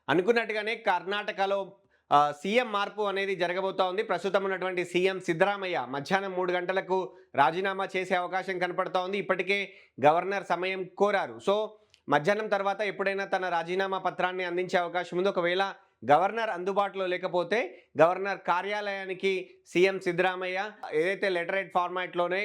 అనుకున్నట్టుగానే కర్ణాటకలో సీఎం మార్పు అనేది జరగబోతా ఉంది. ప్రస్తుతం ఉన్నటువంటి సీఎం సిద్ధరామయ్య మధ్యాహ్నం 3 గంటలకు రాజీనామా చేసే అవకాశం కనపడతా ఉంది. ఇప్పటికే గవర్నర్ సమయం కోరారు. సో, మధ్యాహ్నం తర్వాత ఎప్పుడైనా తన రాజీనామా పత్రాన్ని అందించే అవకాశం ఉంది. ఒకవేళ గవర్నర్ అందుబాటులో లేకపోతే గవర్నర్ కార్యాలయానికి సీఎం సిద్ధరామయ్య ఏదైతే లెటరేట్ ఫార్మాట్‌లోనే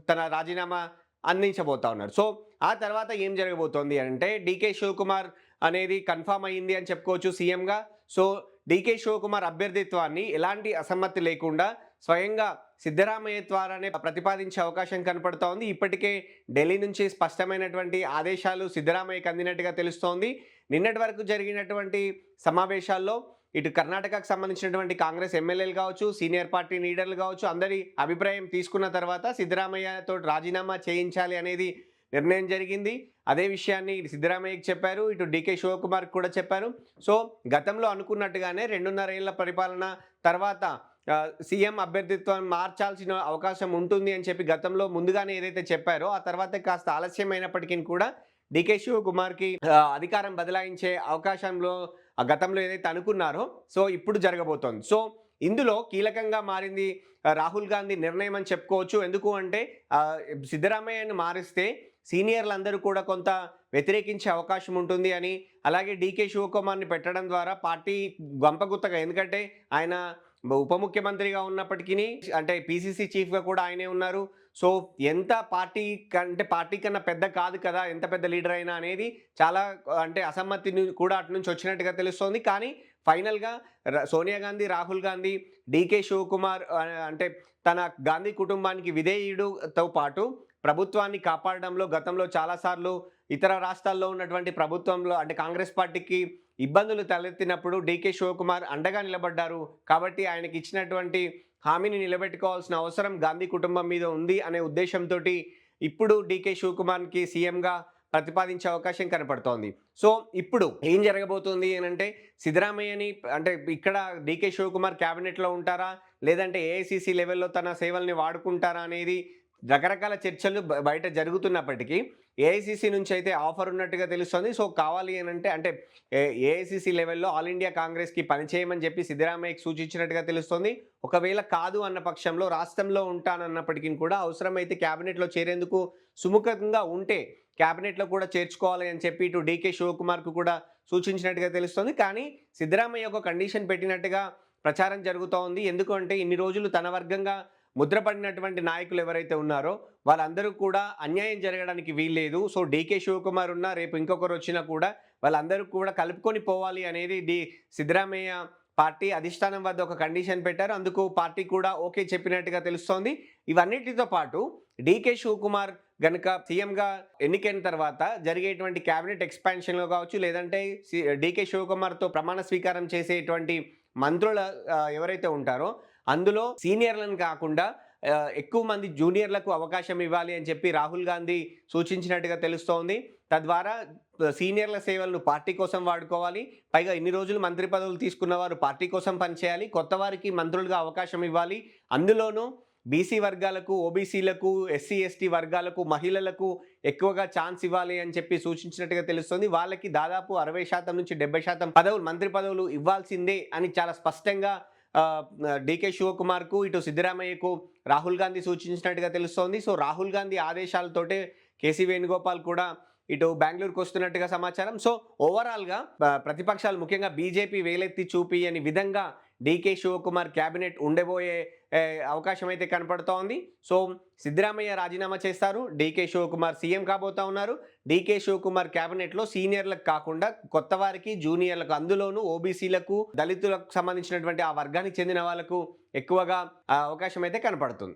తన రాజీనామా అందించబోతా ఉన్నారు. సో, ఆ తర్వాత ఏం జరగబోతోంది అంటే డీకే శివకుమార్ అనేది కన్ఫర్మ్ అయింది అని చెప్పుకోవచ్చు సీఎంగా. సో, డీకే శివకుమార్ అభ్యర్థిత్వాన్ని ఎలాంటి అసమ్మతి లేకుండా స్వయంగా సిద్ధరామయ్య ద్వారానే ప్రతిపాదించే అవకాశం కనపడతా ఉంది. ఇప్పటికే ఢిల్లీ నుంచి స్పష్టమైనటువంటి ఆదేశాలు సిద్ధరామయ్యకు అందినట్టుగా తెలుస్తోంది. నిన్నటి వరకు జరిగినటువంటి సమావేశాల్లో ఇటు కర్ణాటకకు సంబంధించినటువంటి కాంగ్రెస్ ఎమ్మెల్యేలు కావచ్చు, సీనియర్ పార్టీ లీడర్లు కావచ్చు, అందరి అభిప్రాయం తీసుకున్న తర్వాత సిద్ధరామయ్యతో రాజీనామా చేయించాలి అనేది నిర్ణయం జరిగింది. అదే విషయాన్ని ఇటు సిద్ధరామయ్యకి చెప్పారు. ఇటు డీకే శివకుమార్‌కి కూడా చెప్పారు. సో, గతంలో అనుకున్నట్టుగానే 2.5 ఏళ్ల పరిపాలన తర్వాత సీఎం అభ్యర్థిత్వం మార్చాల్సిన అవకాశం ఉంటుంది అని చెప్పి గతంలో ముందుగానే ఏదైతే చెప్పారో, ఆ తర్వాత కాస్త ఆలస్యమైనప్పటికీ కూడా డీకే శివకుమార్‌కి అధికారం బదలాయించే అవకాశంలో గతంలో ఏదైతే అనుకున్నారో, సో ఇప్పుడు జరగబోతోంది. సో, ఇందులో కీలకంగా మారింది రాహుల్ గాంధీ నిర్ణయం అని చెప్పుకోవచ్చు. ఎందుకు అంటే సిద్ధరామయ్యను మారిస్తే సీనియర్లందరూ కూడా కొంత వ్యతిరేకించే అవకాశం ఉంటుంది అని, అలాగే డీకే శివకుమార్‌ని పెట్టడం ద్వారా పార్టీ గంపగుత్తగా, ఎందుకంటే ఆయన ఉప ముఖ్యమంత్రిగా ఉన్నప్పటికీ అంటే పీసీసీ చీఫ్‌గా కూడా ఆయనే ఉన్నారు. సో, ఎంత పార్టీ కన్నా పెద్ద కాదు కదా! ఎంత పెద్ద లీడర్ అయినా అనేది చాలా అంటే అసమ్మతిని కూడా అటు నుంచి వచ్చినట్టుగా తెలుస్తోంది. కానీ ఫైనల్‌గా సోనియా గాంధీ, రాహుల్ గాంధీ, డీకే శివకుమార్ అంటే తన గాంధీ కుటుంబానికి విధేయుడుతో పాటు ప్రభుత్వాన్ని కాపాడడంలో గతంలో చాలా సార్లు ఇతర రాష్ట్రాల్లో ఉన్నటువంటి ప్రభుత్వంలో అంటే కాంగ్రెస్ పార్టీకి ఇబ్బందులు తలెత్తినప్పుడు డీకే శివకుమార్ అండగా నిలబడ్డారు. కాబట్టి ఆయనకి ఇచ్చినటువంటి హామీని నిలబెట్టుకోవాల్సిన అవసరం గాంధీ కుటుంబం మీద ఉంది అనే ఉద్దేశంతోటి ఇప్పుడు డీకే శివకుమార్‌కి సీఎంగా ప్రతిపాదించే అవకాశం కనపడుతోంది. సో, ఇప్పుడు ఏం జరగబోతుంది అనంటే సిద్ధరామయ్యని అంటే ఇక్కడ డీకే శివకుమార్ క్యాబినెట్‌లో ఉంటారా? లేదంటే ఏఐసీసీ లెవెల్‌లో తన సేవల్ని వాడుకుంటారా అనేది రకరకాల చర్చలు బయట జరుగుతున్నప్పటికీ ఏఐసీసీ నుంచి అయితే ఆఫర్ ఉన్నట్టుగా తెలుస్తోంది. సో, కావాలి అంటే ఏఐసీసీ లెవెల్‌లో ఆల్ ఇండియా కాంగ్రెస్‌కి పనిచేయమని చెప్పి సిద్ధరామయ్యకి సూచించినట్టుగా తెలుస్తోంది. ఒకవేళ కాదు అన్న పక్షంలో రాష్ట్రంలో ఉంటానన్నప్పటికీ కూడా అవసరమైతే క్యాబినెట్‌లో చేరేందుకు సుముఖంగా ఉంటే క్యాబినెట్‌లో కూడా చేర్చుకోవాలి అని చెప్పి ఇటు డీకే శివకుమార్‌కు కూడా సూచించినట్టుగా తెలుస్తోంది. కానీ సిద్ధరామయ్య ఒక కండిషన్ పెట్టినట్టుగా ప్రచారం జరుగుతూ ఉంది. ఎందుకు అంటే ఇన్ని రోజులు తన వర్గంగా ముద్రపడినటువంటి నాయకులు ఎవరైతే ఉన్నారో వాళ్ళందరూ కూడా అన్యాయం జరగడానికి వీల్లేదు. సో, డీకే శివకుమార్ ఉన్నా రేపు ఇంకొకరు వచ్చినా కూడా వాళ్ళందరూ కూడా కలుపుకొని పోవాలి అనేది సిద్ధరామయ్య పార్టీ అధిష్టానం వద్ద ఒక కండిషన్ పెట్టారు. అందుకు పార్టీ కూడా ఓకే చెప్పినట్టుగా తెలుస్తోంది. ఇవన్నిటితో పాటు డీకే శివకుమార్ గనుక సీఎంగా ఎన్నికైన తర్వాత జరిగేటువంటి క్యాబినెట్ ఎక్స్పాన్షన్‌లో కావచ్చు, లేదంటే డీకే శివకుమార్‌తో ప్రమాణ స్వీకారం చేసేటువంటి మంత్రుల ఎవరైతే ఉంటారో అందులో సీనియర్లను కాకుండా ఎక్కువ మంది జూనియర్లకు అవకాశం ఇవ్వాలి అని చెప్పి రాహుల్ గాంధీ సూచించినట్టుగా తెలుస్తోంది. తద్వారా సీనియర్ల సేవలను పార్టీ కోసం వాడుకోవాలి. పైగా ఇన్ని రోజులు మంత్రి పదవులు తీసుకున్న వారు పార్టీ కోసం పనిచేయాలి. కొత్త వారికి మంత్రులుగా అవకాశం ఇవ్వాలి. అందులోనూ బీసీ వర్గాలకు, ఓబీసీలకు, ఎస్సీ, ఎస్టీ వర్గాలకు, మహిళలకు ఎక్కువగా ఛాన్స్ ఇవ్వాలి అని చెప్పి సూచించినట్టుగా తెలుస్తోంది. వాళ్ళకి దాదాపు 60% నుంచి 70% పదవులు, మంత్రి పదవులు ఇవ్వాల్సిందే అని చాలా స్పష్టంగా డీకే శివకుమార్‌కు, ఇటు సిద్ధరామయ్యకు రాహుల్ గాంధీ సూచించినట్టుగా తెలుస్తోంది. సో, రాహుల్ గాంధీ ఆదేశాలతోటే కేసీ వేణుగోపాల్ కూడా ఇటు బెంగుళూరుకు వస్తున్నట్టుగా సమాచారం. సో, ఓవరాల్‌గా ప్రతిపక్షాలు ముఖ్యంగా బీజేపీ వేలెత్తి చూపియని విధంగా డీకే శివకుమార్ క్యాబినెట్ ఉండబోయే అవకాశం అయితే కనపడుతోంది. సో, సిద్ధరామయ్య రాజీనామా చేస్తారు. డీకే శివకుమార్ సీఎం కాబోతా ఉన్నారు. డీకే శివకుమార్ క్యాబినెట్‌లో సీనియర్లకు కాకుండా కొత్త వారికి, జూనియర్లకు, అందులోనూ ఓబీసీలకు, దళితులకు సంబంధించినటువంటి ఆ వర్గానికి చెందిన వాళ్ళకు ఎక్కువగా అవకాశం అయితే కనపడుతుంది.